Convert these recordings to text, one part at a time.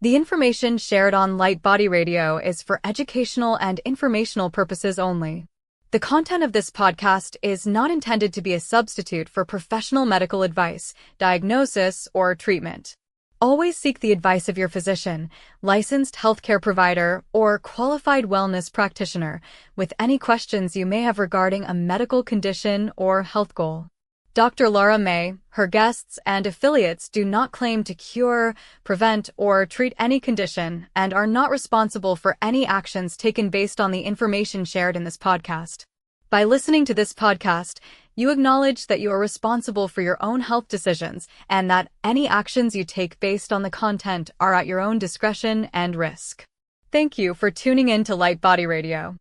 The information shared on Light Body Radio is for educational and informational purposes only. The content of this podcast is not intended to be a substitute for professional medical advice, diagnosis, or treatment. Always seek the advice of your physician, licensed healthcare provider, or qualified wellness practitioner with any questions you may have regarding a medical condition or health goal. Dr. Lara May, her guests, and affiliates do not claim to cure, prevent, or treat any condition and are not responsible for any actions taken based on the information shared in this podcast. By listening to this podcast, you acknowledge that you are responsible for your own health decisions and that any actions you take based on the content are at your own discretion and risk. Thank you for tuning in to Light Body Radio.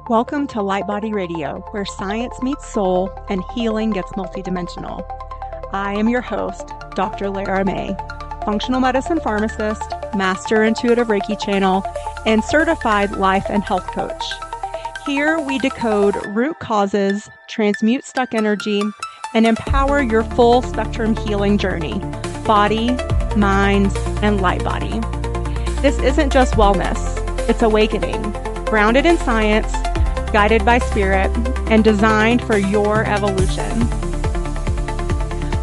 Welcome to Light Body Radio, where science meets soul and healing gets multidimensional. I am your host, Dr. Lara May, functional medicine pharmacist, master intuitive Reiki channel, and certified life and health coach. Here we decode root causes, transmute stuck energy, and empower your full spectrum healing journey, body, mind, and light body. This isn't just wellness, it's awakening, grounded in science, guided by spirit, and designed for your evolution.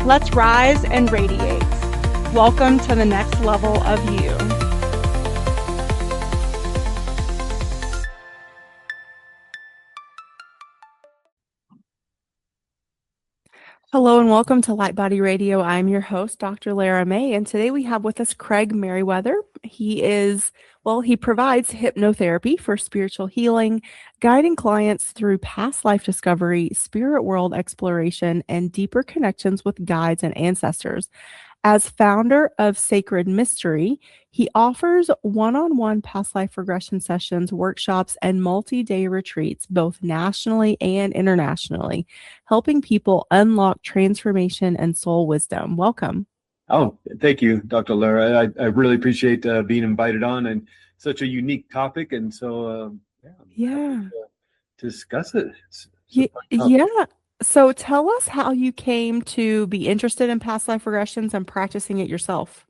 Let's rise and radiate. Welcome to the next level of you. Hello and welcome to Light Body Radio. I'm your host, Dr. Lara May, and today we have with us Craig Meriwether. He provides hypnotherapy for spiritual healing, guiding clients through past life discovery, spirit world exploration, and deeper connections with guides and ancestors. As founder of Sacred Mystery, he offers one-on-one past life regression sessions, workshops, and multi-day retreats, both nationally and internationally, helping people unlock transformation and soul wisdom. Welcome. Oh, thank you, Dr. Lara. I really appreciate being invited on, and such a unique topic. And so, Yeah. to discuss it. Yeah. So tell us how you came to be interested in past life regressions and practicing it yourself.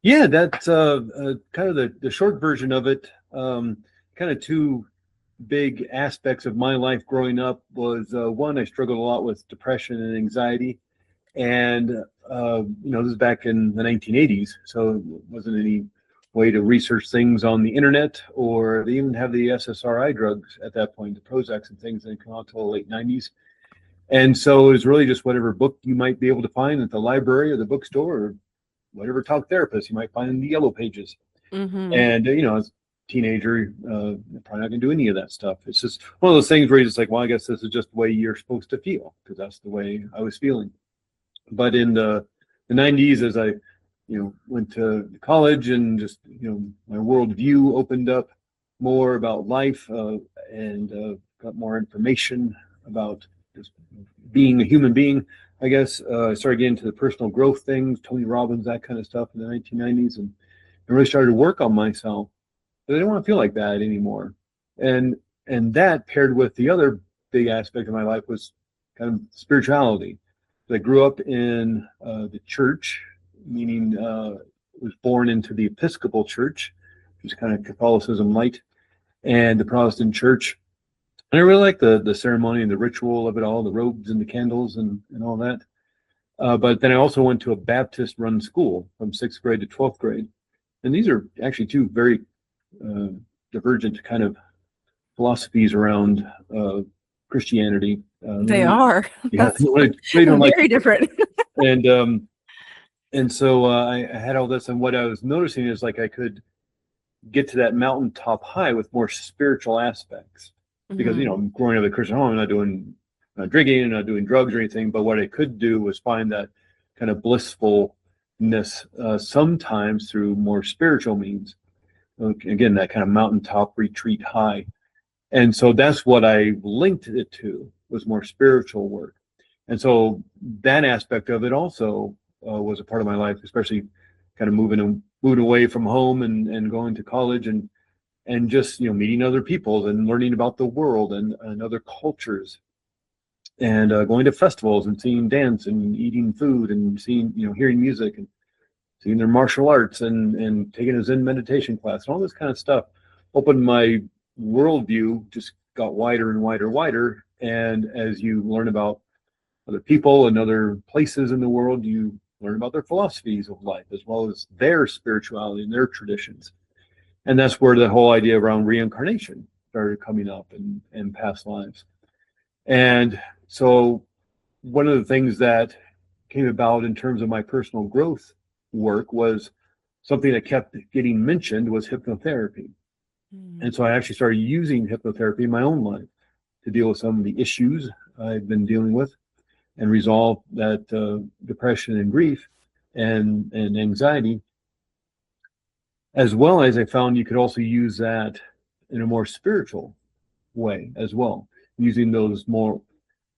Yeah, that's kind of the short version of it. Kind of two big aspects of my life growing up was one, I struggled a lot with depression and anxiety. And, this is back in the 1980s, so it wasn't any way to research things on the internet, or they even have the SSRI drugs at that point, the Prozacs and things, didn't come out until the late 90s. And so it was really just whatever book you might be able to find at the library or the bookstore, or whatever talk therapist you might find in the yellow pages. Mm-hmm. And, as a teenager, probably not going to do any of that stuff. It's just one of those things where you're just like, well, I guess this is just the way you're supposed to feel, because that's the way I was feeling. But in the 90s, as I, went to college and just, my worldview opened up more about life and got more information about just being a human being, I guess. I started getting into the personal growth things, Tony Robbins, that kind of stuff in the 1990s, and I really started to work on myself. But I didn't want to feel like that anymore. And that paired with the other big aspect of my life was kind of spirituality. I grew up in the church, meaning was born into the Episcopal Church, which is kind of Catholicism light, and the Protestant Church. And I really like the ceremony and the ritual of it all, the robes and the candles and all that. But then I also went to a Baptist-run school from 6th grade to 12th grade. And these are actually two very divergent kind of philosophies around Christianity. They are. Yeah, they don't very different. And so I had all this, and what I was noticing is like I could get to that mountaintop high with more spiritual aspects, because growing up in a Christian home, I'm not drinking, and not doing drugs or anything. But what I could do was find that kind of blissfulness sometimes through more spiritual means. Again, that kind of mountaintop retreat high. And so that's what I linked it to, was more spiritual work. And so that aspect of it also was a part of my life, especially kind of moving away from home and going to college and just, meeting other people and learning about the world and other cultures. and going to festivals and seeing dance and eating food and seeing, hearing music and seeing their martial arts and taking a Zen meditation class and all this kind of stuff opened my worldview, just got wider and wider, wider. And as you learn about other people and other places in the world, you learn about their philosophies of life as well as their spirituality and their traditions. And that's where the whole idea around reincarnation started coming up and past lives. And so one of the things that came about in terms of my personal growth work was something that kept getting mentioned was hypnotherapy. And so I actually started using hypnotherapy in my own life to deal with some of the issues I've been dealing with and resolve that depression and grief and anxiety. As well as I found you could also use that in a more spiritual way as well, using those more,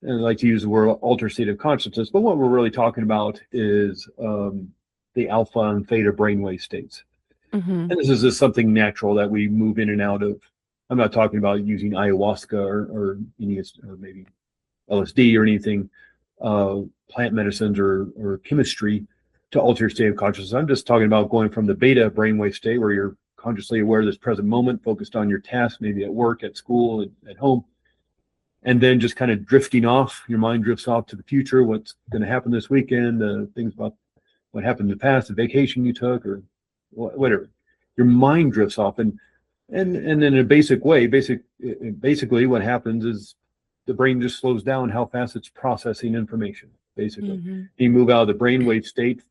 I like to use the word altered state of consciousness, but what we're really talking about is the alpha and theta brainwave states. And this is just something natural that we move in and out of. I'm not talking about using ayahuasca or maybe LSD or anything, plant medicines or chemistry to alter your state of consciousness. I'm just talking about going from the beta brainwave state where you're consciously aware of this present moment, focused on your task, maybe at work, at school, at home, and then just kind of drifting off. Your mind drifts off to the future, what's going to happen this weekend, things about what happened in the past, the vacation you took, or whatever. Your mind drifts off, and in a basic way, basically what happens is the brain just slows down how fast it's processing information. Basically, you move out of the brainwave state,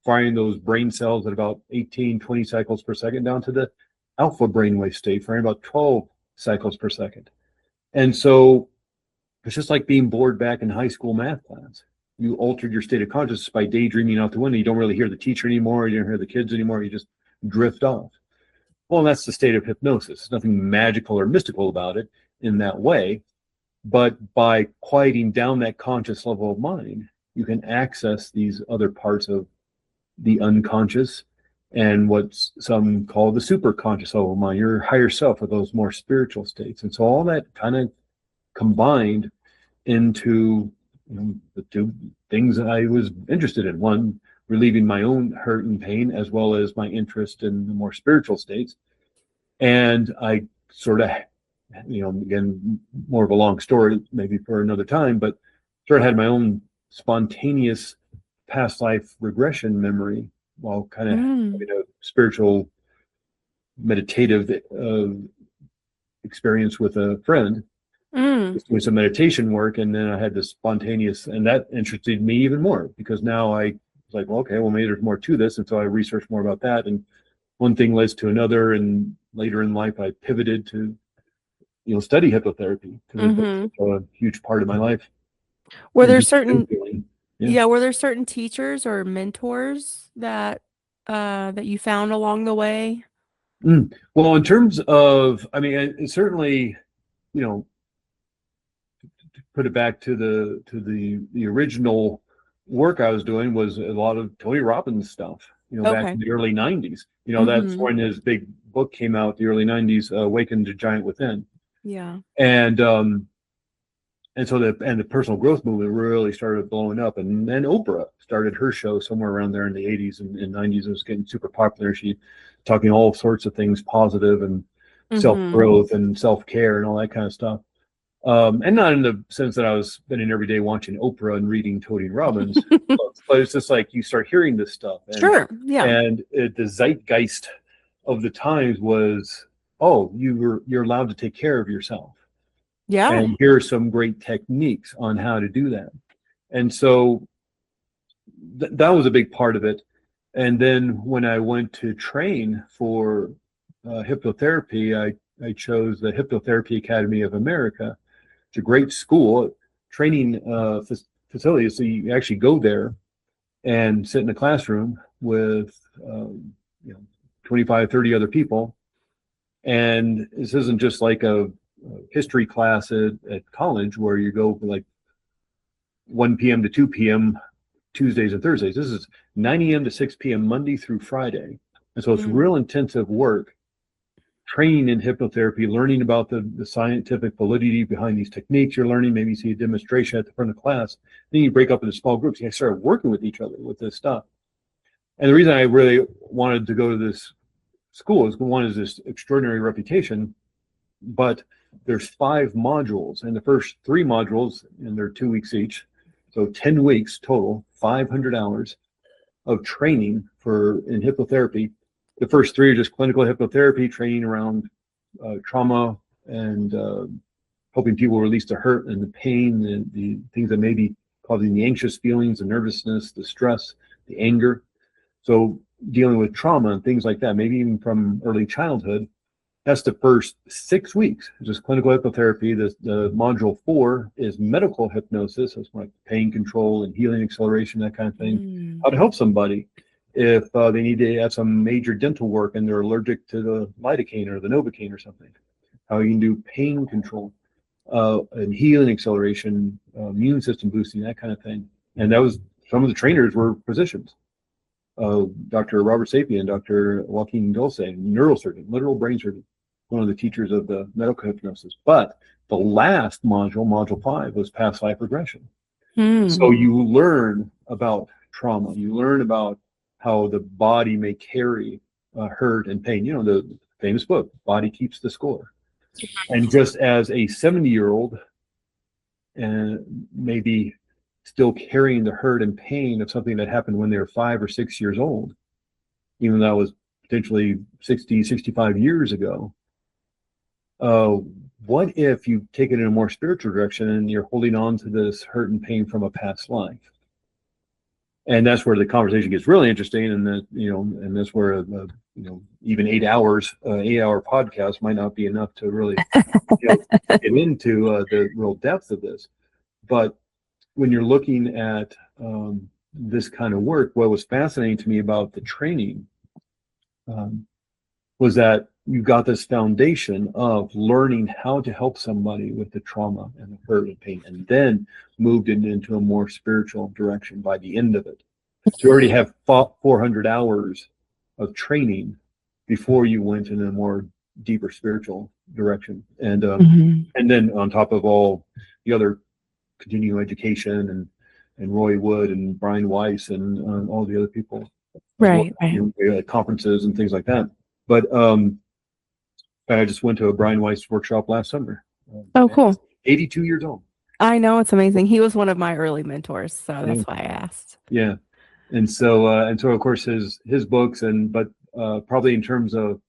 firing those brain cells at about 18, 20 cycles per second, down to the alpha brainwave state, firing about 12 cycles per second. And so it's just like being bored back in high school math class. You altered your state of consciousness by daydreaming out the window. You don't really hear the teacher anymore. You don't hear the kids anymore. You just drift off. Well, that's the state of hypnosis. There's nothing magical or mystical about it in that way. But by quieting down that conscious level of mind, you can access these other parts of the unconscious and what some call the super conscious level of mind, your higher self, or those more spiritual states. And so all that kind of combined into the two things that I was interested in. One, relieving my own hurt and pain, as well as my interest in the more spiritual states. And I sort of, again, more of a long story, maybe for another time, but sort of had my own spontaneous past life regression memory while kind of having a spiritual meditative experience with a friend, doing some meditation work. And then I had this spontaneous, and that interested me even more because now I was like, well, okay, well, maybe there's more to this. And so I researched more about that. And one thing leads to another. And later in life, I pivoted to, study hypnotherapy because it's a huge part of my life. Were there certain, were there certain teachers or mentors that you found along the way? Well, in terms of, it certainly, to put it back to the original work I was doing was a lot of Tony Robbins stuff, back in the early 90s. That's when his big book came out, the early 90s, Awaken the Giant Within. Yeah. And so the personal growth movement really started blowing up. And then Oprah started her show somewhere around there in the 80s and 90s. It was getting super popular. She talking all sorts of things positive and self-growth and self-care and all that kind of stuff. And not in the sense that I was spending every day watching Oprah and reading Tony Robbins, but it's just like you start hearing this stuff. And, And the zeitgeist of the times was, oh, you're allowed to take care of yourself. Yeah. And here are some great techniques on how to do that. And so that was a big part of it. And then when I went to train for hypnotherapy, I chose the Hypnotherapy Academy of America. It's a great school, training facility. So you actually go there and sit in a classroom with 25, 30 other people. And this isn't just like a history class at college where you go from like 1 p.m. to 2 p.m. Tuesdays and Thursdays. This is 9 a.m. to 6 p.m. Monday through Friday. And so it's real intensive work training in hypnotherapy, learning about the scientific validity behind these techniques you're learning. Maybe you see a demonstration at the front of class. Then you break up into small groups. You start working with each other with this stuff. And the reason I really wanted to go to this school is, one, is this extraordinary reputation, but there's 5 modules, and the first 3 modules, and they're 2 weeks each, so 10 weeks total, 500 hours of training in hypnotherapy. The first 3 are just clinical hypnotherapy, training around trauma and helping people release the hurt and the pain, and the things that may be causing the anxious feelings, the nervousness, the stress, the anger. So dealing with trauma and things like that, maybe even from early childhood. That's the first 6 weeks, just clinical hypnotherapy. The module 4 is medical hypnosis. That's like pain control and healing acceleration, that kind of thing. How to help somebody if they need to have some major dental work and they're allergic to the lidocaine or the novocaine or something. How you can do pain control and healing acceleration, immune system boosting, that kind of thing. And that was, some of the trainers were physicians. Dr. Robert Sapien, Dr. Joaquin Dulce, neurosurgeon, literal brain surgeon, one of the teachers of the medical hypnosis. But the last module, module 5, was past life regression. So you learn about trauma. You learn about how the body may carry hurt and pain. You know, the famous book, Body Keeps the Score. And just as a 70-year-old and maybe still carrying the hurt and pain of something that happened when they were 5 or 6 years old, even though that was potentially 60, 65 years ago. What if you take it in a more spiritual direction and you're holding on to this hurt and pain from a past life? And that's where the conversation gets really interesting, and that, you know, and that's where even 8 hours, 8-hour podcast might not be enough to really get into the real depth of this. But when you're looking at this kind of work, what was fascinating to me about the training was that you got this foundation of learning how to help somebody with the trauma and the hurt and pain, and then moved it into a more spiritual direction by the end of it. So you already have 400 hours of training before you went in a more deeper spiritual direction. And and then on top of all the other continuing education and Roy Wood and Brian Weiss and all the other people, right. At conferences and things like that. But I just went to a Brian Weiss workshop last summer. Oh, cool. 82 years old. I know, it's amazing. He was one of my early mentors, so that's why I asked. Yeah. And so of course his books, but probably in terms of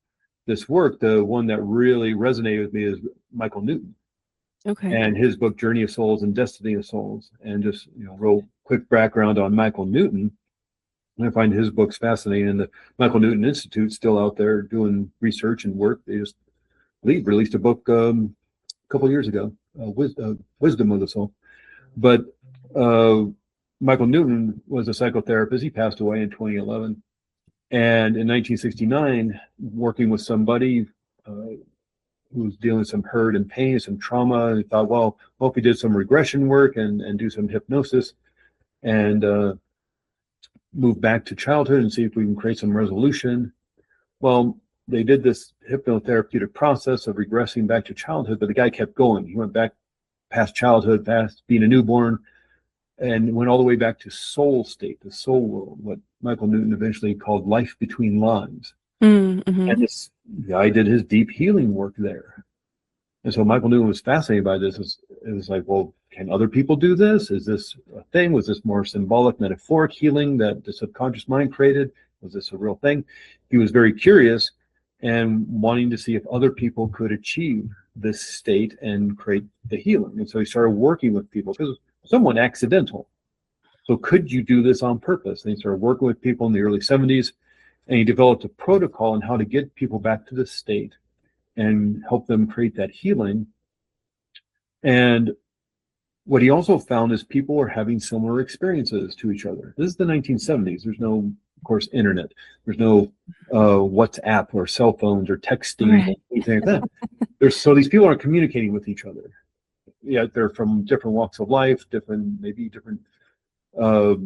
this work, the one that really resonated with me is Michael Newton. Okay. And his book, Journey of Souls and Destiny of Souls. And just, real quick background on Michael Newton. I find his books fascinating. And the Michael Newton Institute's still out there doing research and work. They just released a book a couple of years ago, Wisdom of the Soul. But Michael Newton was a psychotherapist. He passed away in 2011. And in 1969, working with somebody who was dealing with some hurt and pain, some trauma, and he thought, well, hope he did some regression work and do some hypnosis and move back to childhood and see if we can create some resolution. Well, they did this hypnotherapeutic process of regressing back to childhood, but the guy kept going. He went back past childhood, past being a newborn, and went all the way back to soul state, the soul world, what Michael Newton eventually called life between lives. And this guy did his deep healing work there. And so Michael Newton was fascinated by this. It was like, well, can other people do this? Is this a thing? Was this more symbolic, metaphoric healing that the subconscious mind created? Was this a real thing? He was very curious and wanting to see if other people could achieve this state and create the healing. And so he started working with people because it was somewhat accidental. So could you do this on purpose? And he started working with people in the early 70s, and he developed a protocol on how to get people back to this state and help them create that healing. And what he also found is people were having similar experiences to each other. This is the 1970s. There's no, of course, internet. There's no WhatsApp or cell phones or texting or anything like that. So these people aren't communicating with each other. Yeah, they're from different walks of life, maybe different parts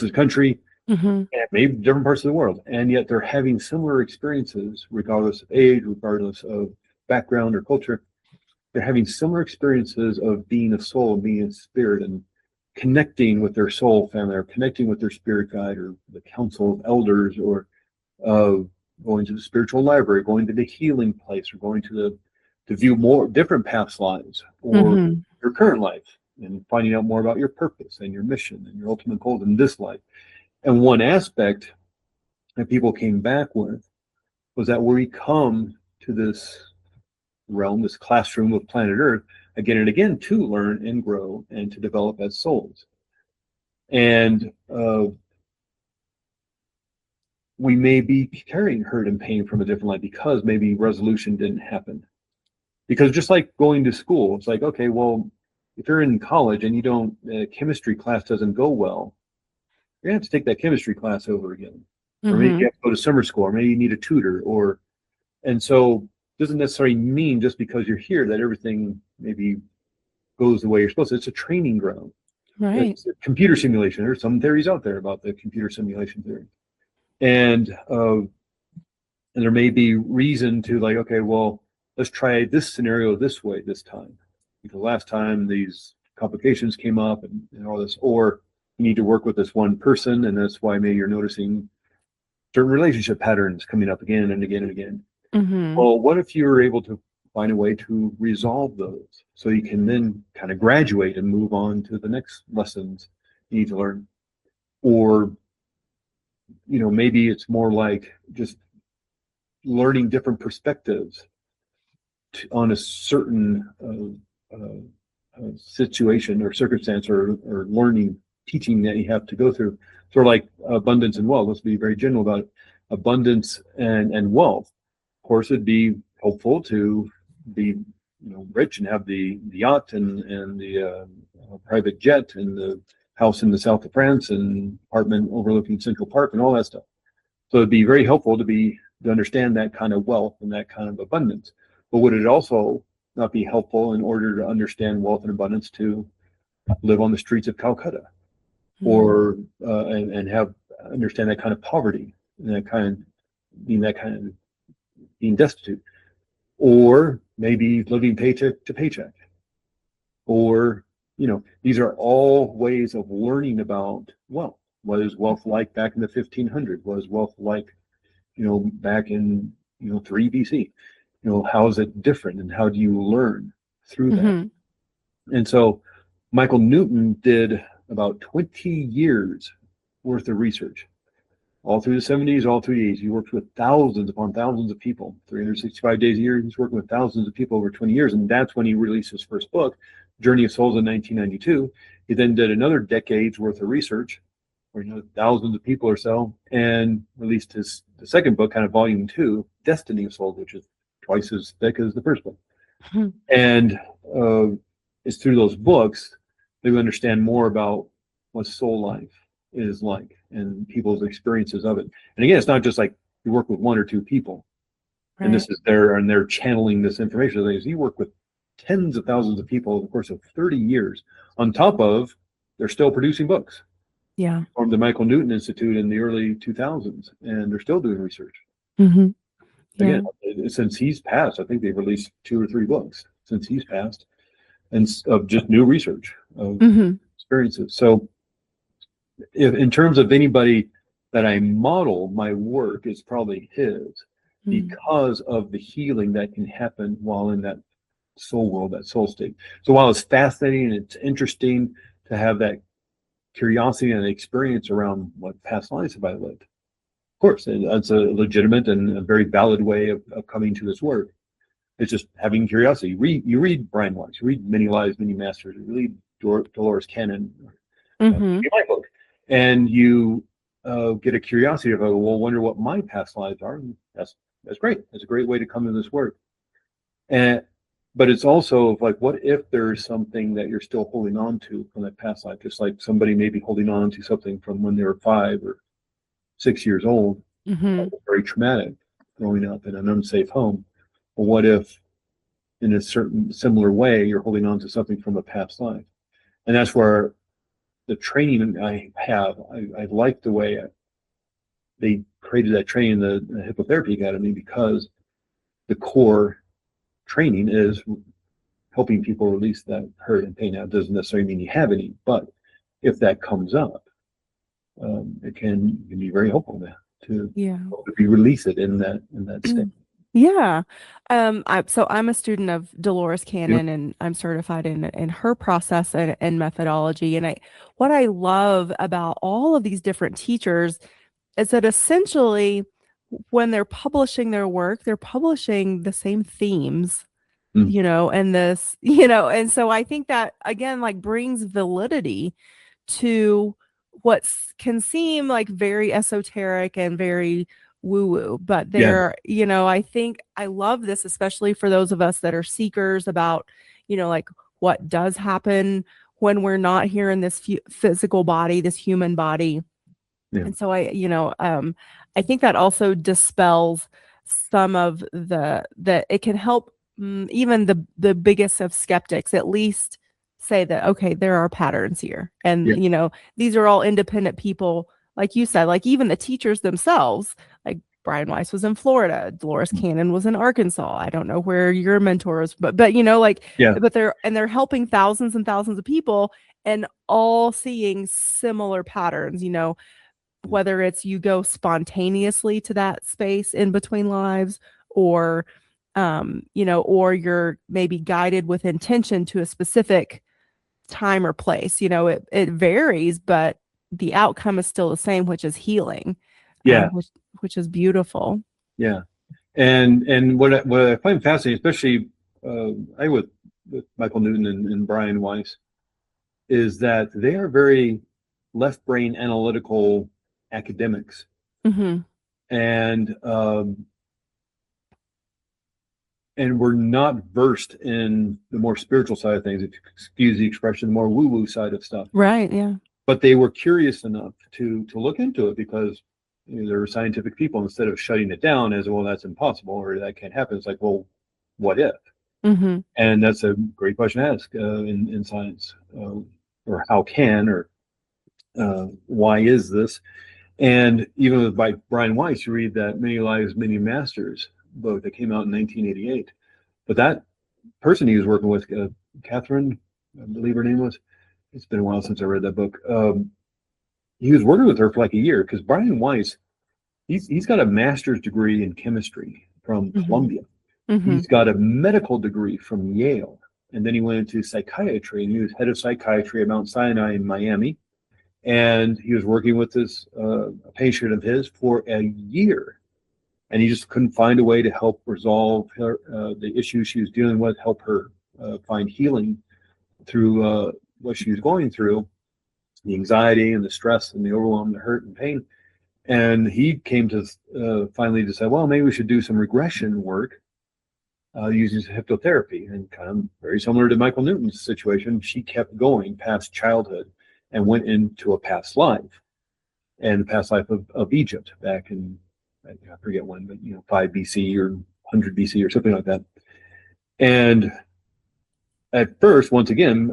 of the country, Mm-hmm. and maybe different parts of the world, and yet they're having similar experiences, regardless of age, regardless of background or culture. They're having similar experiences of being a soul, being a spirit, and connecting with their soul family, or connecting with their spirit guide, or the council of elders, or uh, going to the spiritual library, going to the healing place, or going to view more different past lives, or Mm-hmm. your current life, and finding out more about your purpose and your mission and your ultimate goal in this life. And one aspect that people came back with was that we come to this realm, this classroom of planet Earth, again and again, to learn and grow and to develop as souls. And we may be carrying hurt and pain from a different life because maybe resolution didn't happen. Because just like going to school, it's like, okay, well, if you're in college and you don't, chemistry class doesn't go well, you're gonna have to take that chemistry class over again. Or maybe Mm-hmm. you have to go to summer school, or maybe you need a tutor, and so doesn't necessarily mean just because you're here that everything maybe goes the way you're supposed to. It's a training ground. Right. It's a computer simulation. There's some theories out there about the computer simulation theory. And there may be reason to, like, okay, well, let's try this scenario this way this time. Because last time these complications came up and all this, or you need to work with this one person, and that's why maybe you're noticing certain relationship patterns coming up again and again and again. Mm-hmm. Well, what if you were able to find a way to resolve those so you can then kind of graduate and move on to the next lessons you need to learn? Or, maybe it's more like just learning different perspectives on a certain situation or circumstance, or learning, teaching that you have to go through. Sort of like abundance and wealth. Let's be very general about it. Abundance and wealth. Of course, it'd be helpful to be rich and have the yacht and the private jet and the house in the south of France and apartment overlooking Central Park and all that stuff. So it'd be very helpful to understand that kind of wealth and that kind of abundance. But would it also not be helpful in order to understand wealth and abundance to live on the streets of Calcutta, or and have understand that kind of poverty and that kind of being destitute, or maybe living paycheck to paycheck, or these are all ways of learning about wealth. What is wealth like back in the 1500s? What is wealth like back in 3 BC? How is it different, and how do you learn through that? Mm-hmm. And so Michael Newton did about 20 years worth of research all through the 70s, all through the 80s. He worked with thousands upon thousands of people, 365 days a year. He's working with thousands of people over 20 years. And that's when he released his first book, Journey of Souls, in 1992. He then did another decade's worth of research, where thousands of people or so, and released the second book, kind of volume 2, Destiny of Souls, which is twice as thick as the first book. Mm-hmm. And it's through those books that we understand more about what soul life is like and people's experiences of it. And again, it's not just like you work with one or two people, Right. and they're channeling this information. You work with tens of thousands of people over the course of 30 years, on top of they're still producing books. Yeah. From the Michael Newton Institute in the early 2000s, and they're still doing research. Mm-hmm. Yeah. Again, since he's passed, I think they've released 2 or 3 books since he's passed, and of just new research of Mm-hmm. experiences. So, if in terms of anybody that I model my work, is probably his, because of the healing that can happen while in that soul world, that soul state. So while it's fascinating and it's interesting to have that curiosity and experience around what past lives have I lived, of course, and that's a legitimate and a very valid way of coming to this work. It's just having curiosity. You read Brian Weiss, you read Many Lives, Many Masters, you read Dolores Cannon, Mm-hmm. my book, and you get a curiosity of, well, wonder what my past lives are. And that's great. That's a great way to come to this work. But it's also like, what if there's something that you're still holding on to from that past life? Just like somebody may be holding on to something from when they were 5 or 6 years old, very traumatic, growing up in an unsafe home. Well, what if, in a certain similar way, you're holding on to something from a past life? And that's where the training I have, I like the way they created that training, the Hypnotherapy Academy, because the core training is helping people release that hurt and pain. Now, it doesn't necessarily mean you have any, but if that comes up, it can be very helpful to release it in that state. Yeah. So I'm a student of Dolores Cannon, and I'm certified in her process and methodology. And what I love about all of these different teachers is that essentially when they're publishing their work, they're publishing the same themes, and this, and so I think that again, like brings validity to what can seem like very esoteric and very woo-woo, but there, I think I love this, especially for those of us that are seekers about, like what does happen when we're not here in this physical body, this human body. And so I think that also dispels some of that it can help even the biggest of skeptics at least say that, okay, there are patterns here. And, these are all independent people, like you said, like even the teachers themselves, like Brian Weiss was in Florida, Dolores Cannon was in Arkansas. I don't know where your mentor is, but but they're helping thousands and thousands of people and all seeing similar patterns, whether it's you go spontaneously to that space in between lives or or you're maybe guided with intention to a specific time or place. It varies, but the outcome is still the same, which is healing. Which is beautiful. Yeah. And what I find fascinating, especially I with Michael Newton and Brian Weiss, is that they are very left brain analytical academics. And we're not versed in the more spiritual side of things, if you excuse the expression, the more woo-woo side of stuff. Right, yeah. But they were curious enough to look into it because they're scientific people. Instead of shutting it down as, well, that's impossible or that can't happen, it's like, well, what if? And that's a great question to ask in science, or how can, or why is this? And even with Brian Weiss, you read that Many Lives, Many Masters book that came out in 1988. But that person he was working with, Catherine, I believe her name was, it's been a while since I read that book. He was working with her for like a year because Brian Weiss, he's got a master's degree in chemistry from Columbia. He's got a medical degree from Yale. And then he went into psychiatry, and he was head of psychiatry at Mount Sinai in Miami. And he was working with this a patient of his for a year. And he just couldn't find a way to help resolve her, the issues she was dealing with, help her find healing through what she was going through, the anxiety and the stress and the overwhelm, the hurt and pain. And he came to finally decide, well, maybe we should do some regression work using hypnotherapy. And kind of very similar to Michael Newton's situation, she kept going past childhood and went into a past life, and the past life of Egypt back in, I forget when, but 5 BC or 100 BC or something like that. And at first, once again,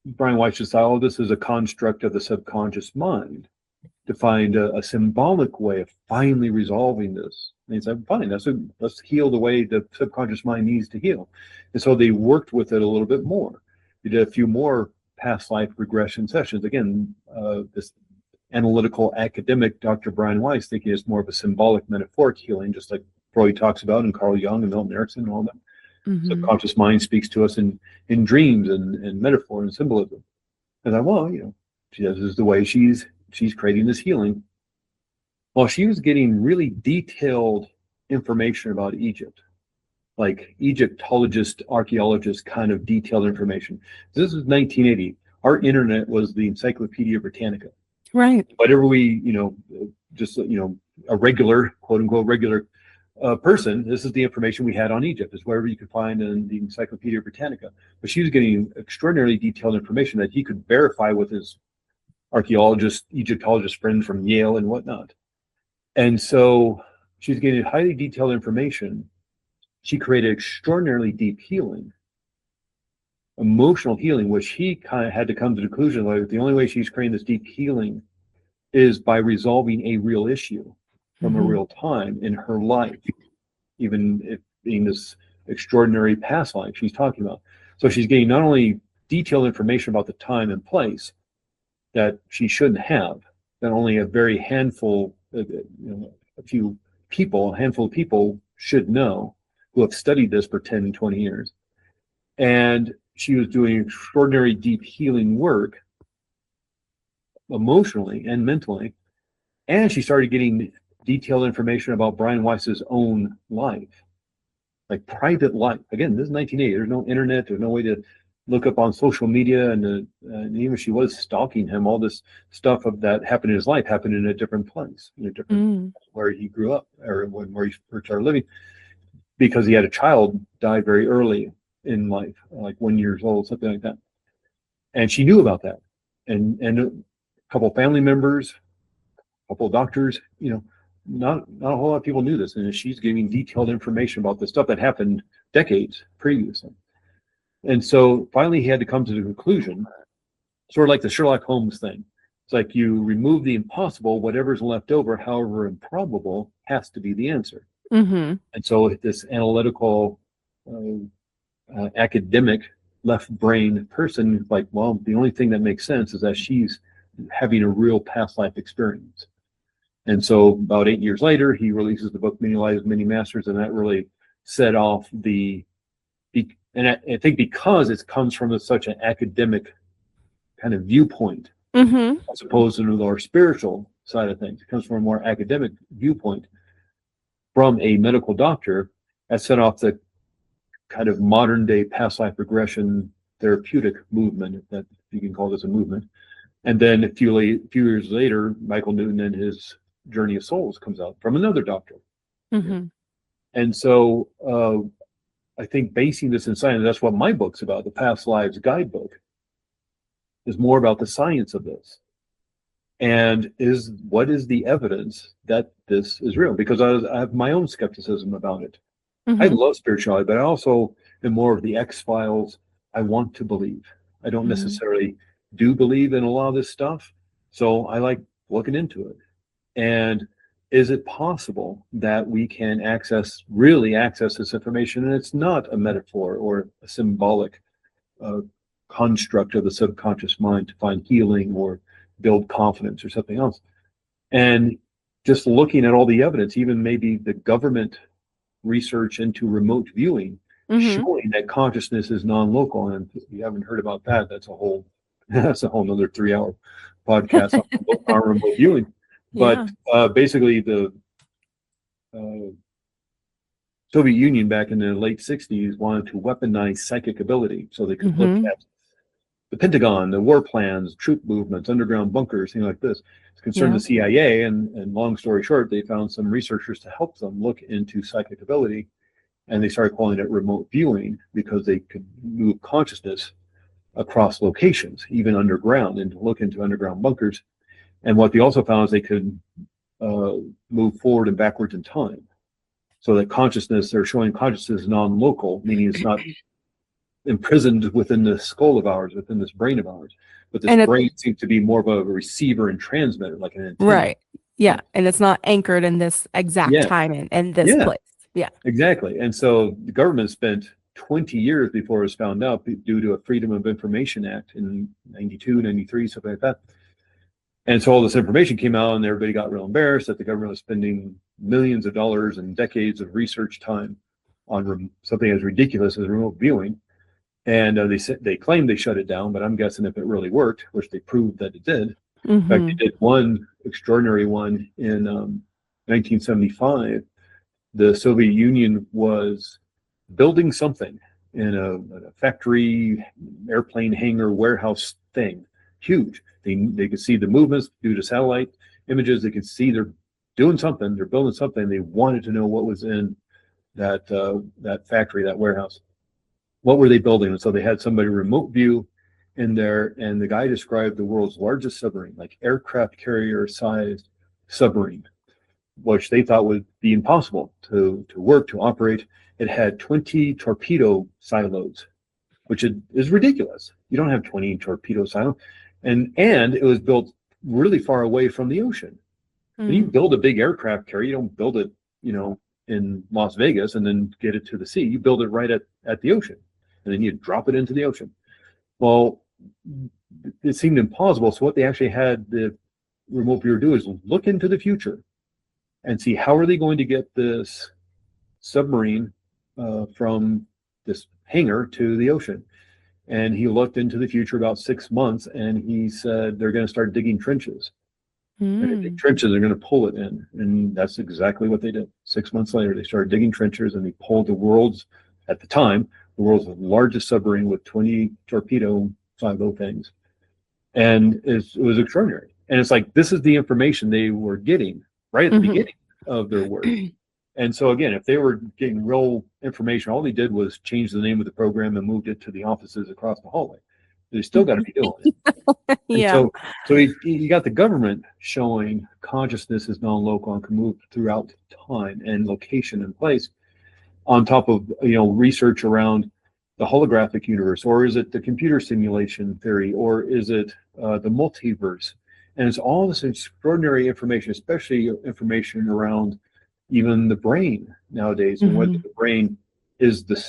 Brian Weiss just thought, oh, this is a construct of the subconscious mind to find a symbolic way of finally resolving this. And he said, fine, let's heal the way the subconscious mind needs to heal. And so they worked with it a little bit more. They did a few more past life regression sessions. Again, this analytical academic Dr. Brian Weiss thinking it's more of a symbolic metaphoric healing, just like Freud talks about and Carl Jung and Milton Erickson and all that. Subconscious mind speaks to us in dreams and metaphor and symbolism. And I thought, well, this is the way she's creating this healing. Well, she was getting really detailed information about Egypt, like Egyptologist, archaeologist kind of detailed information. This is 1980. Our internet was the Encyclopedia Britannica. Right. Whatever we, just, a regular, quote unquote, regular person, this is the information we had on Egypt. It's wherever you could find in the Encyclopedia Britannica. But she was getting extraordinarily detailed information that he could verify with his archaeologist, Egyptologist friend from Yale and whatnot. And so she's getting highly detailed information. She created extraordinarily deep healing, emotional healing, which he kind of had to come to the conclusion, like the only way she's creating this deep healing is by resolving a real issue from a Mhm. real time in her life, even it being this extraordinary past life she's talking about. So she's getting not only detailed information about the time and place that she shouldn't have, that only a very handful, a few people, a handful of people should know who have studied this for 10 and 20 years. And she was doing extraordinary deep healing work emotionally and mentally. And she started getting detailed information about Brian Weiss's own life, like private life. Again, this is 1980. There's no internet. There's no way to look up on social media. And even if she was stalking him, all this stuff of that happened in his life happened in a different place, in a different where he grew up or where he first started living, because he had a child die very early in life, like 1 year old, something like that. And she knew about that. And a couple of family members, a couple of doctors, not a whole lot of people knew this. And she's giving detailed information about the stuff that happened decades previously. And so finally he had to come to the conclusion, sort of like the Sherlock Holmes thing. It's like you remove the impossible, whatever's left over, however improbable, has to be the answer. Mm-hmm. And so this analytical, academic left brain person, like, well, the only thing that makes sense is that she's having a real past life experience. And so about 8 years later, he releases the book Many Lives, Many Masters, and that really set off and I think because it comes from such an academic kind of viewpoint, as opposed to the more spiritual side of things, it comes from a more academic viewpoint from a medical doctor, that set off the kind of modern day past life regression therapeutic movement, if that you can call this a movement. And then a few years later, Michael Newton and his Journey of Souls comes out from another doctor. Mm-hmm. And so I think basing this in science, that's what my book's about, the Past Lives Guidebook, is more about the science of this. And what is the evidence that this is real? Because I have my own skepticism about it. I love spirituality, but I also am more of the X-Files. I want to believe. I don't necessarily do believe in a lot of this stuff. So I like looking into it. And is it possible that we can really access this information? And it's not a metaphor or a symbolic construct of the subconscious mind to find healing or build confidence or something else. And just looking at all the evidence, even maybe the government research into remote viewing, showing that consciousness is non-local. And if you haven't heard about that, that's a whole nother 3-hour podcast on remote viewing. But basically the Soviet Union back in the late 60s wanted to weaponize psychic ability so they could look at the Pentagon, the war plans, troop movements, underground bunkers, things like this. It's concerned the CIA, and long story short, they found some researchers to help them look into psychic ability, and they started calling it remote viewing because they could move consciousness across locations, even underground, and look into underground bunkers. And what they also found is they could move forward and backwards in time, so that they're showing consciousness is non-local, meaning it's not imprisoned within this skull of ours, within this brain of ours, but this brain seems to be more of a receiver and transmitter, like an antenna. Right. Yeah. And it's not anchored in this exact time and this place. Yeah. Exactly. And so the government spent 20 years before it was found out due to a Freedom of Information Act in 92, 93, something like that. And so all this information came out and everybody got real embarrassed that the government was spending millions of dollars and decades of research time on something as ridiculous as remote viewing. And they claimed they shut it down, but I'm guessing if it really worked, which they proved that it did. In fact, they did one extraordinary one in 1975. The Soviet Union was building something in a factory, airplane hangar, warehouse thing, huge. They could see the movements due to satellite images. They could see they're doing something. They're building something. They wanted to know what was in that factory, that warehouse. What were they building? And so they had somebody remote view in there, and the guy described the world's largest submarine, like aircraft carrier sized submarine, which they thought would be impossible to work, to operate. It had 20 torpedo silos, which is ridiculous. You don't have 20 torpedo silos. And it was built really far away from the ocean. And you build a big aircraft carrier, you don't build it, in Las Vegas and then get it to the sea. You build it right at the ocean, and then you drop it into the ocean. Well, it seemed impossible. So what they actually had the remote viewer do is look into the future and see how are they going to get this submarine from this hangar to the ocean. And he looked into the future about 6 months, and he said they're going to start digging trenches. They're going to dig trenches, they're going to pull it in. And that's exactly what they did. 6 months later, they started digging trenches, and they pulled at the time, the world's largest submarine with 20 torpedo 50 things. And it was extraordinary. And it's like, this is the information they were getting right at the beginning of their work. And so again, if they were getting real information, all they did was change the name of the program and moved it to the offices across the hallway. They still got to be doing it. Yeah. So you got the government showing consciousness is non-local and can move throughout time and location and place, on top of research around the holographic universe, or is it the computer simulation theory, or is it the multiverse? And it's all this extraordinary information, especially information around even the brain nowadays, and whether the brain is the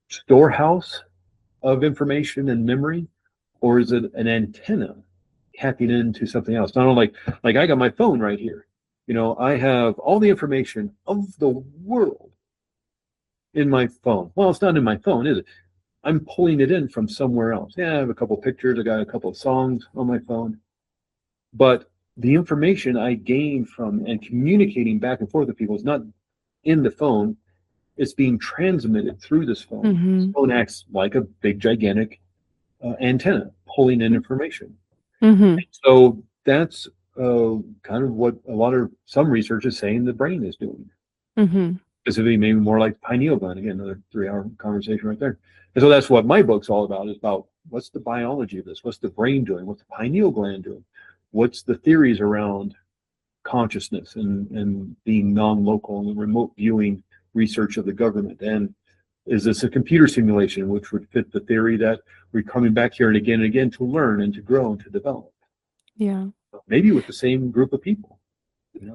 storehouse of information and memory, or is it an antenna tapping into something else? Not only like I got my phone right here. I have all the information of the world in my phone. Well, it's not in my phone, is it? I'm pulling it in from somewhere else. Yeah, I have a couple pictures. I got a couple of songs on my phone. But the information I gain from and communicating back and forth with people is not in the phone. It's being transmitted through this phone. This phone acts like a big, gigantic antenna pulling in information. So that's kind of what some research is saying the brain is doing. Specifically, maybe more like pineal gland. Again, another 3-hour conversation right there. And so that's what my book's all about, is about what's the biology of this? What's the brain doing? What's the pineal gland doing? What's the theories around consciousness and being non-local and the remote viewing research of the government? And is this a computer simulation, which would fit the theory that we're coming back here and again to learn and to grow and to develop? Yeah. Maybe with the same group of people.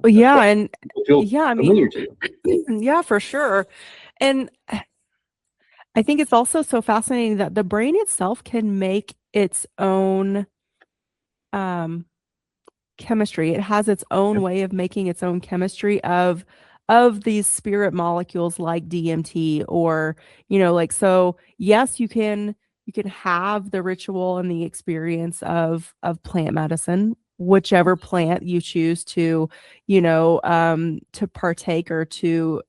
Yeah. And I mean, to you. Yeah, for sure. And I think it's also so fascinating that the brain itself can make its own chemistry. It has its own way of making its own chemistry of these spirit molecules like DMT, or so yes, you can have the ritual and the experience of plant medicine, whichever plant you choose to to partake or to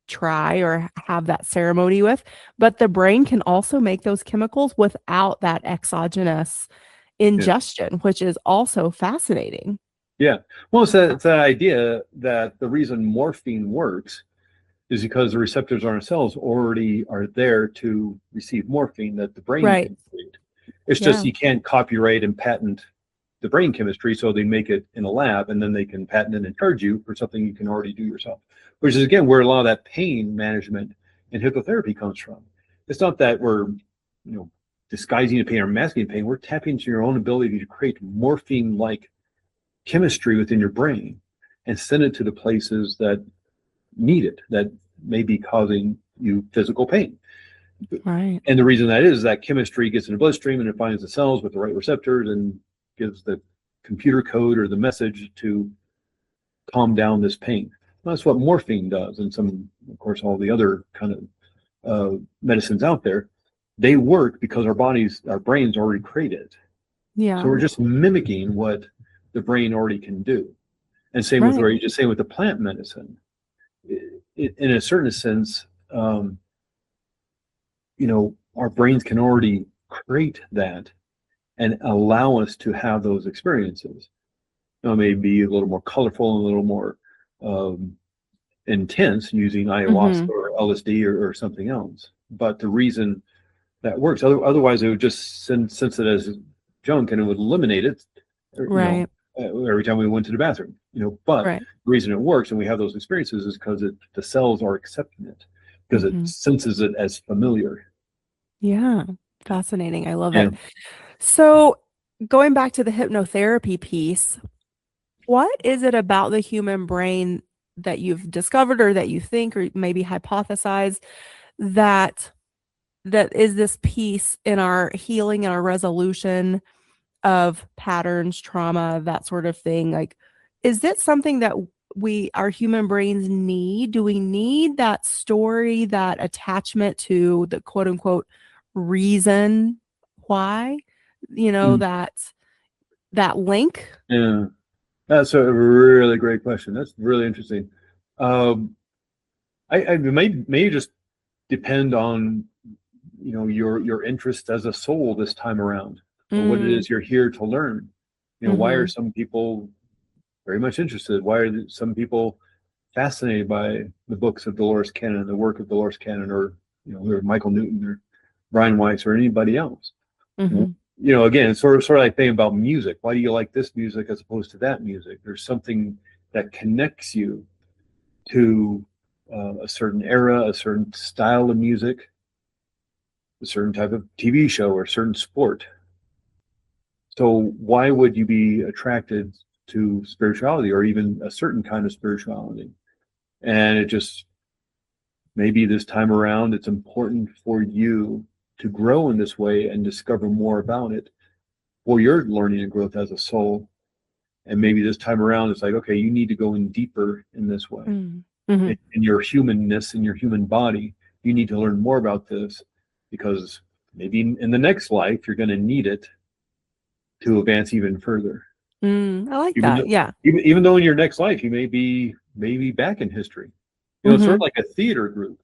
try or have that ceremony with. But the brain can also make those chemicals without that exogenous ingestion, which is also fascinating. Yeah. Well, it's that idea that the reason morphine works is because the receptors on our cells already are there to receive morphine that the brain can create. It's just you can't copyright and patent the brain chemistry, so they make it in a lab, and then they can patent it and charge you for something you can already do yourself, which is, again, where a lot of that pain management and hypnotherapy comes from. It's not that we're disguising the pain or masking the pain. We're tapping into your own ability to create morphine-like chemistry within your brain and send it to the places that need it, that may be causing you physical pain. Right. And the reason that is that chemistry gets in the bloodstream and it finds the cells with the right receptors and gives the computer code or the message to calm down this pain. That's what morphine does. And of course, all the other kind of medicines out there, they work because our brains already created. Yeah. So we're just mimicking what the brain already can do. And same with what you're just saying with the plant medicine. In a certain sense, our brains can already create that and allow us to have those experiences. It may be a little more colorful and a little more intense using ayahuasca or LSD or something else. But the reason that works, otherwise it would just sense it as junk and it would eliminate it. Every time we went to the bathroom, but the reason it works and we have those experiences is because the cells are accepting it, because it senses it as familiar. Yeah. Fascinating. I love it. So going back to the hypnotherapy piece, what is it about the human brain that you've discovered or that you think or maybe hypothesize that is this piece in our healing and our resolution of patterns, trauma, that sort of thing? Like, is it something that our human brains need? Do we need that story, that attachment to the quote unquote reason why, Mm. that link? Yeah, that's a really great question. That's really interesting. Um, I may just depend on your interest as a soul this time around, or what it Mm, is you're here to learn. Why are mhm, some people very much interested? Why are some people fascinated by the books of Dolores Cannon, the work of Dolores Cannon, or Michael Newton, or Brian Weiss, or anybody else? mhm, Again, it's sort of like thinking about music. Why do you like this music as opposed to that music? There's something that connects you to a certain era, a certain style of music, a certain type of TV show, or a certain sport. So why would you be attracted to spirituality, or even a certain kind of spirituality? And it just, maybe this time around, it's important for you to grow in this way and discover more about it for your learning and growth as a soul. And maybe this time around, it's like, okay, you need to go in deeper in this way. mm, mhm, In your humanness, in your human body, you need to learn more about this, because maybe in the next life, you're going to need it to advance even further. I like Even that. though, Yeah. even though in your next life, you may be maybe back in history. It's sort of Mhm, like a theater group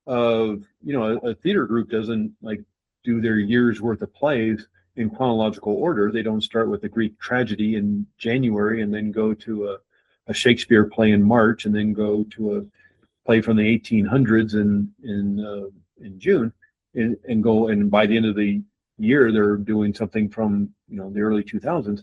of, a theater group doesn't like do their year's worth of plays in chronological order. They don't start with a Greek tragedy in January and then go to a Shakespeare play in March and then go to a play from the 1800s in June, and go, and by the end of the year they're doing something from the early 2000s.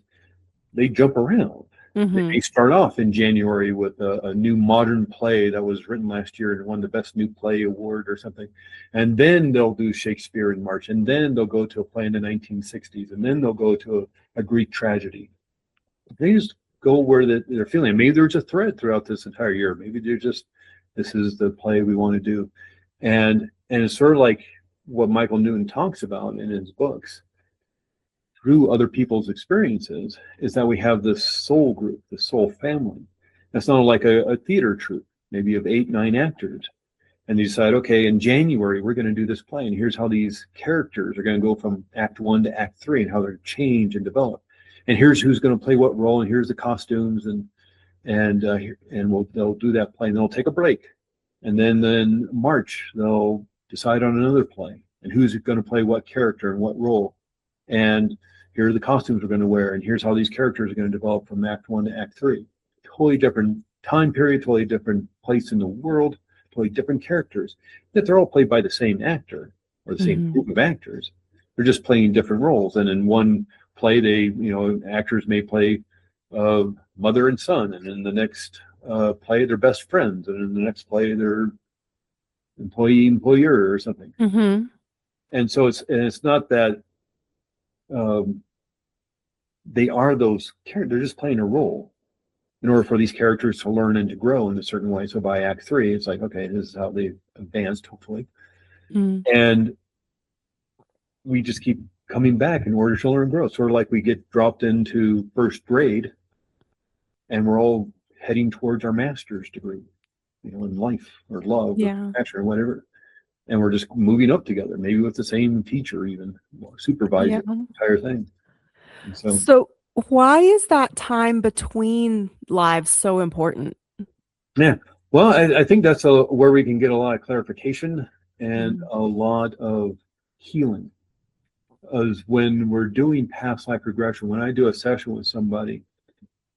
They jump around. They mhm, start off in January with a new modern play that was written last year and won the best new play award or something. And then they'll do Shakespeare in March. And then they'll go to a play in the 1960s. And then they'll go to a Greek tragedy. They just go where they're feeling. Maybe there's a thread throughout this entire year. Maybe they're just, this is the play we want to do. And it's sort of like what Michael Newton talks about in his books through other people's experiences, is that we have this soul group, the soul family. That's not like a theater troupe, maybe of 8, 9 actors. And you decide, okay, in January, we're going to do this play. And here's how these characters are going to go from act 1 to act 3 and how they're change and develop. And here's who's going to play what role. And here's the costumes. And they'll do that play, and they'll take a break. And then March, they'll decide on another play and who's going to play what character and what role. And here are the costumes we're going to wear, and here's how these characters are going to develop from act 1 to act 3. Totally different time period, totally different place in the world, totally different characters. Yet they're all played by the same actor or the same mhm. group of actors. They're just playing different roles. And in one play, actors may play mother and son, and in the next play, they're best friends, and in the next play, they're employer or something. Mhm. And so it's not that um, they are those characters. They're just playing a role in order for these characters to learn and to grow in a certain way. So by act 3, it's like, okay, this is how they've advanced, hopefully. Mm. And we just keep coming back in order to learn and grow. Sort of like we get dropped into first grade and we're all heading towards our master's degree, in life or love or Yeah. passion or whatever. And we're just moving up together, maybe with the same teacher, even Yeah. supervisor, entire thing. And so, So why is that time between lives so important? yeah, well, I think that's where we can get a lot of clarification and Mm. a lot of healing. Is when we're doing past life regression, when I do a session with somebody,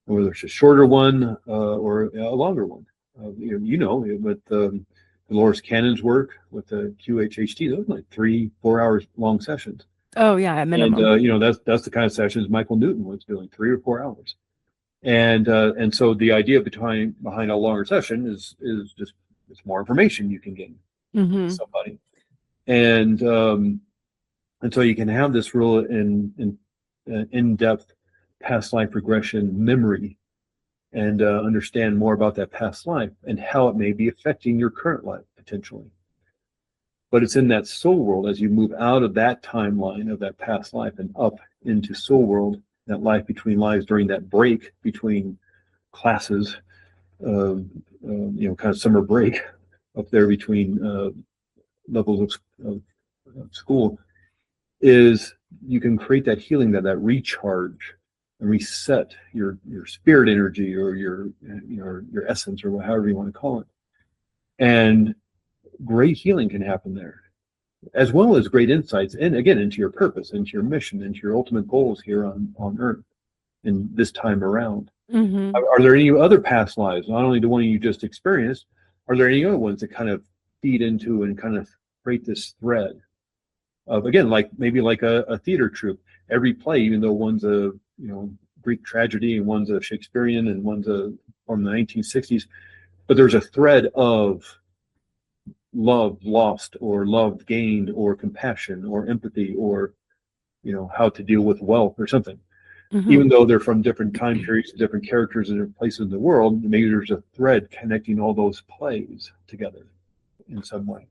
whether it's a shorter one or a longer one, with Dolores Cannon's work with the QHHT, those are like 3-4 hours long sessions. Oh, yeah, at And minimum. that's the kind of sessions Michael Newton was doing, 3 or 4 hours. And so the idea behind a longer session is just, it's more information you can gain with Mhm. somebody. And so you can have this real in-depth past life regression memory and understand more about that past life and how it may be affecting your current life potentially. But it's in that soul world as you move out of that timeline of that past life and up into soul world, that life between lives during that break between classes, kind of summer break up there between levels of school, is you can create that healing, that recharge and reset your spirit energy or your essence or however you want to call it. And great healing can happen there, as well as great insights, and again, into your purpose, into your mission, into your ultimate goals here on Earth in this time around. Mm-hmm. Are there any other past lives, not only the one you just experienced, are there any other ones that kind of feed into and kind of create this thread of, again, maybe like a theater troupe? Every play, even though one's a Greek tragedy and one's a Shakespearean and one's from the 1960s, but there's a thread of love lost or love gained or compassion or empathy or how to deal with wealth or something. Mm-hmm. Even though they're from different time periods, different characters in different places in the world, maybe there's a thread connecting all those plays together in some way.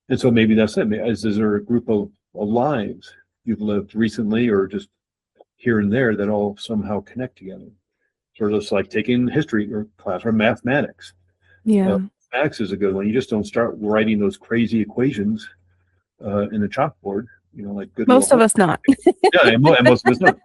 And so maybe that's it. Is there a group of lives you've lived recently or just here and there that all somehow connect together? Sort of just like taking history or class or mathematics. Yeah. Mathematics is a good one. You just don't start writing those crazy equations in the chalkboard, like good. Most of us not. Yeah, and most of us not.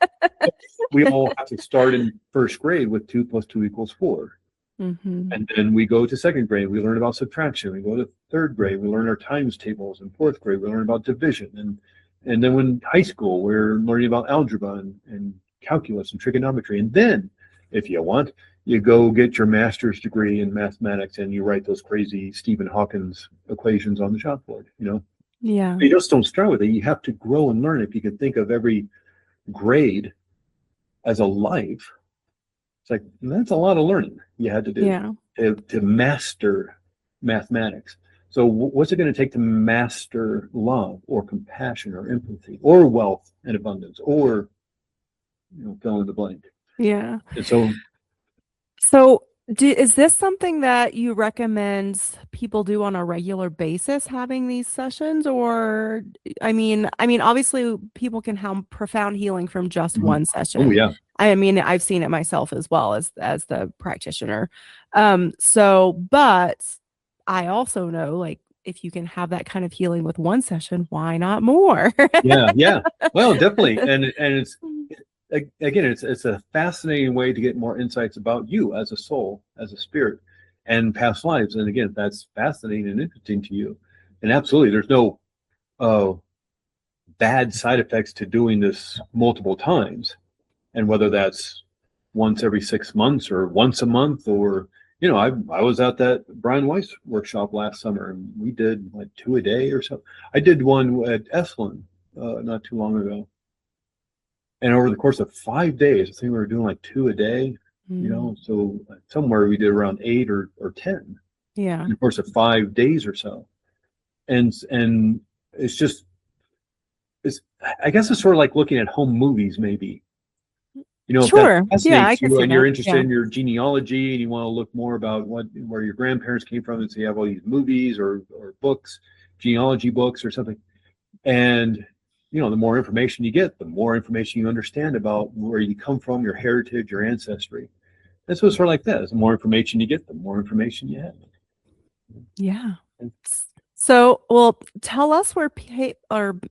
We all have to start in first grade with 2 + 2 = 4. Mm-hmm. And then we go to second grade, we learn about subtraction. We go to third grade, we learn our times tables. In fourth grade, we learn about division. And then when high school, we're learning about algebra and calculus and trigonometry. And then, if you want, you go get your master's degree in mathematics and you write those crazy Stephen Hawking's equations on the chalkboard, Yeah. You just don't start with it. You have to grow and learn. If you could think of every grade as a life, it's like, that's a lot of learning you had to do to master mathematics. So what's it going to take to master love or compassion or empathy or wealth and abundance or, fill in the blank? Yeah. And so is this something that you recommend people do on a regular basis, having these sessions? Or, I mean, obviously people can have profound healing from just one session. Oh yeah. I mean, I've seen it myself as well as the practitioner. But I also know, like, if you can have that kind of healing with one session, why not more? Yeah. Well, definitely. And it's, again, it's a fascinating way to get more insights about you as a soul, as a spirit, and past lives. And again, that's fascinating and interesting to you. And absolutely, there's no bad side effects to doing this multiple times. And whether that's once every 6 months or once a month, or I was at that Brian Weiss workshop last summer, and we did like 2 a day or so. I did one at Esalen not too long ago. And over the course of 5 days, I think we were doing like 2 a day, so somewhere we did around 8 or 10. Yeah. In the course of 5 days or so. And it's just, I guess it's sort of like looking at home movies, maybe. Sure. If that fascinates you and you're interested in Yeah. your genealogy and you want to look more about where your grandparents came from, and so you have all these movies or books, genealogy books or something. And the more information you get, the more information you understand about where you come from, your heritage, your ancestry. And so it's sort of like that. The more information you get, the more information you have. Yeah. So, well, tell us where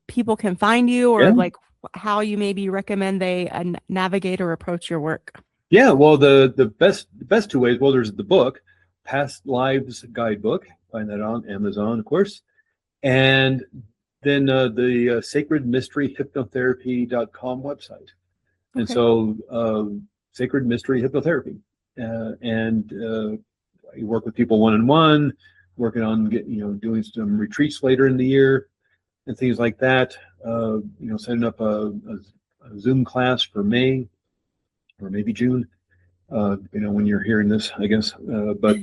people can find you, or like how you maybe recommend they navigate or approach your work. Yeah, well, the best 2 ways. Well, there's the book, Past Lives Guidebook. Find that on Amazon, of course. And then the Sacred Mystery Hypnotherapy.com website. And so Sacred Mystery Hypnotherapy. And you work with people one-on-one, working on doing some retreats later in the year and things like that. Setting up a Zoom class for May or maybe June, when you're hearing this, I guess. But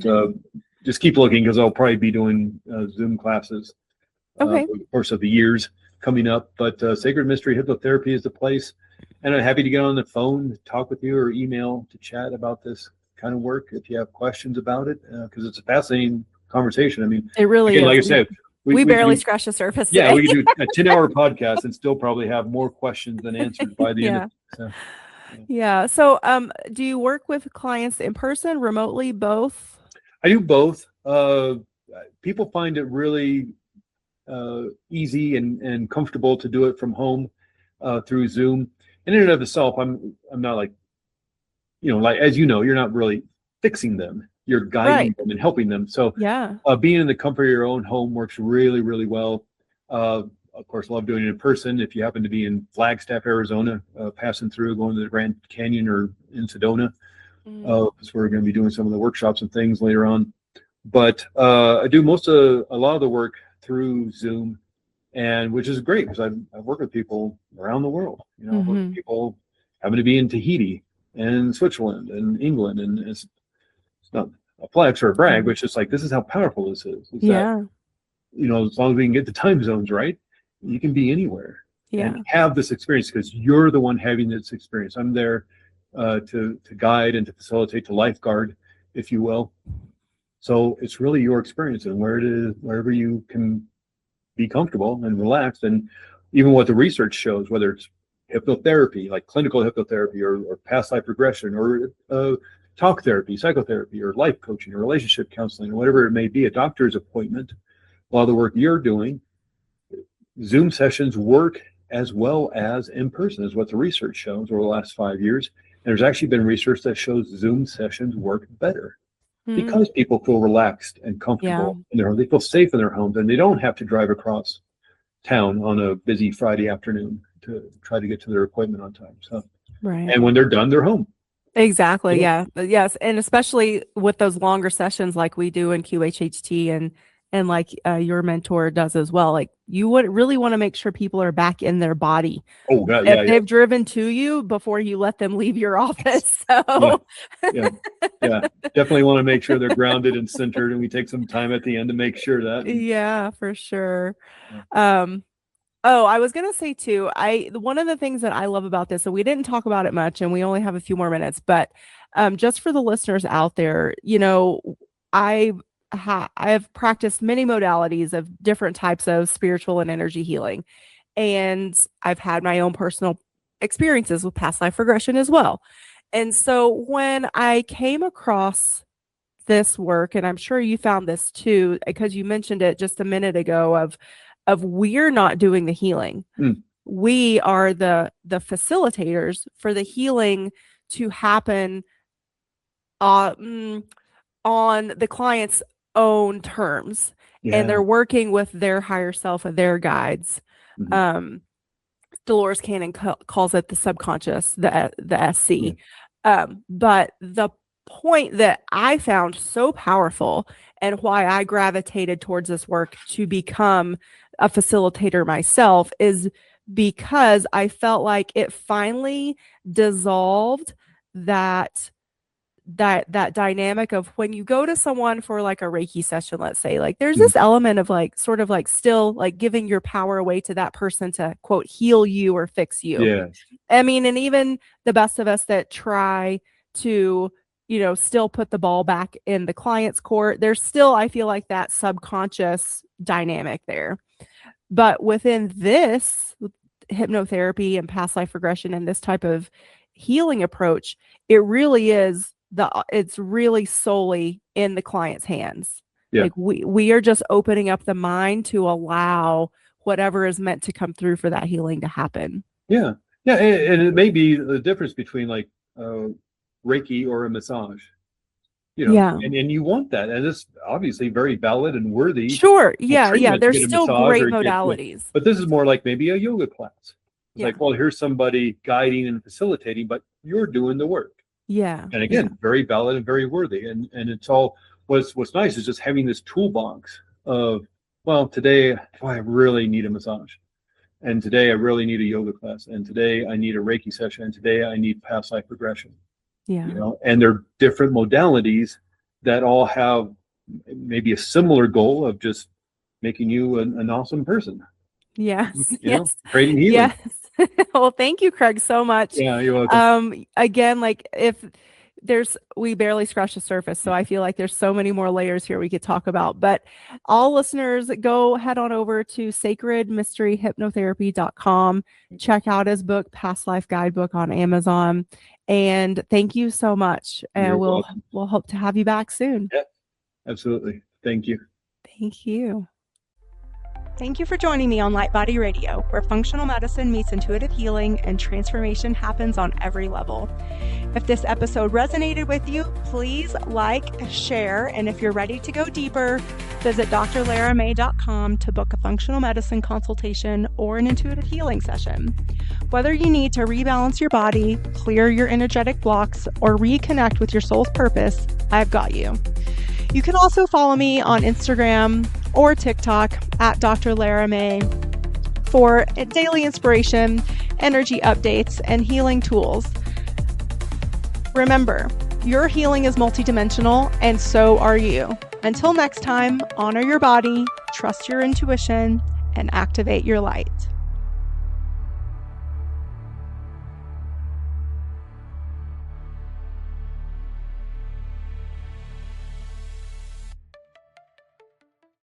just keep looking, because I'll probably be doing Zoom classes over the course of the years coming up. But Sacred Mystery Hypnotherapy is the place. And I'm happy to get on the phone, talk with you, or email to chat about this kind of work if you have questions about it, because it's a fascinating conversation. I mean, It really again, is. like I said, We we barely could do, scratched the surface yeah, today. we could do a 10-hour podcast and still probably have more questions than answers by the end of Yeah. it. So, Yeah. So, do you work with clients in person, remotely, both? I do both. People find it really easy and comfortable to do it from home through Zoom. And in and of itself, I'm not like, like, as you know, you're not really fixing them. You're guiding Right. them and helping them. So Yeah. being in the comfort of your own home works really, really well. Of course, love doing it in person. If you happen to be in Flagstaff, Arizona, passing through, going to the Grand Canyon or in Sedona, because we're going to be doing some of the workshops and things later on. But I do a lot of the work through Zoom, and which is great because I've worked with people around the world. I've worked with people having to be in Tahiti and Switzerland and England, and it's not a flex or a brag, but it's just like, this is how powerful this is. Yeah. That, as long as we can get the time zones right, you can be anywhere Yeah. and have this experience because you're the one having this experience. I'm there to guide and to facilitate, to lifeguard, if you will. So it's really your experience and wherever you can be comfortable and relaxed. And even what the research shows, whether it's hypnotherapy, like clinical hypnotherapy or past life regression or talk therapy, psychotherapy, or life coaching or relationship counseling, or whatever it may be, a doctor's appointment, a lot of the work you're doing, Zoom sessions work as well as in person, is what the research shows over the last 5 years. And there's actually been research that shows Zoom sessions work better because people feel relaxed and comfortable in their home. They feel safe in their homes, and they don't have to drive across town on a busy Friday afternoon to try to get to their appointment on time. So, Right. and when they're done, they're home. Exactly. Yeah. Yes. And especially with those longer sessions like we do in QHHT and like your mentor does as well. Like you would really want to make sure people are back in their body. Oh God, if they've driven to you before you let them leave your office. So yeah. Definitely want to make sure they're grounded and centered, and we take some time at the end to make sure that. Yeah, for sure. Yeah. Oh, I was gonna say too, one of the things that I love about this, and we didn't talk about it much, and we only have a few more minutes, but just for the listeners out there, I have practiced many modalities of different types of spiritual and energy healing, and I've had my own personal experiences with past life regression as well. And so when I came across this work, and I'm sure you found this too, because you mentioned it just a minute ago of we're not doing the healing. We are the facilitators for the healing to happen on the client's own terms. And they're working with their higher self and their guides. Dolores Cannon calls it the subconscious, the SC. But the point that I found so powerful and why I gravitated towards this work to become a facilitator myself is because I felt like it finally dissolved that dynamic of when you go to someone for like a Reiki session, let's say, like there's this element of like sort of like still like giving your power away to that person to quote heal you or fix you. Yeah. I mean, and even the best of us that try to still put the ball back in the client's court, there's still, I feel like, that subconscious dynamic there. But within this hypnotherapy and past life regression and this type of healing approach, it really is it's really solely in the client's hands. Like we are just opening up the mind to allow whatever is meant to come through for that healing to happen. Yeah. And it may be the difference between like Reiki or a massage. And you want that, and it's obviously very valid and worthy. Sure. Yeah. There's still great modalities. But this is more like maybe a yoga class. It's like, well, here's somebody guiding and facilitating, but you're doing the work. Yeah. And again, very valid and very worthy. And it's all what's nice is just having this toolbox of, well, today I really need a massage. And today I really need a yoga class. And today I need a Reiki session. And today I need past life regression. Yeah. And they're different modalities that all have maybe a similar goal of just making you an awesome person. Yes. Creating healing. Yes. Well, thank you, Craig, so much. Yeah, you're welcome. Again, we barely scratched the surface. So I feel like there's so many more layers here we could talk about, but all listeners, go head on over to sacredmysteryhypnotherapy.com. Check out his book, Past Life Guidebook, on Amazon. And thank you so much. And we'll hope to have you back soon. Yeah, absolutely. Thank you. Thank you. Thank you for joining me on Light Body Radio, where functional medicine meets intuitive healing and transformation happens on every level. If this episode resonated with you, please like, share, and if you're ready to go deeper, visit drlaramay.com to book a functional medicine consultation or an intuitive healing session. Whether you need to rebalance your body, clear your energetic blocks, or reconnect with your soul's purpose, I've got you. You can also follow me on Instagram or TikTok at Dr. Lara May for daily inspiration, energy updates, and healing tools. Remember, your healing is multidimensional, and so are you. Until next time, honor your body, trust your intuition, and activate your light.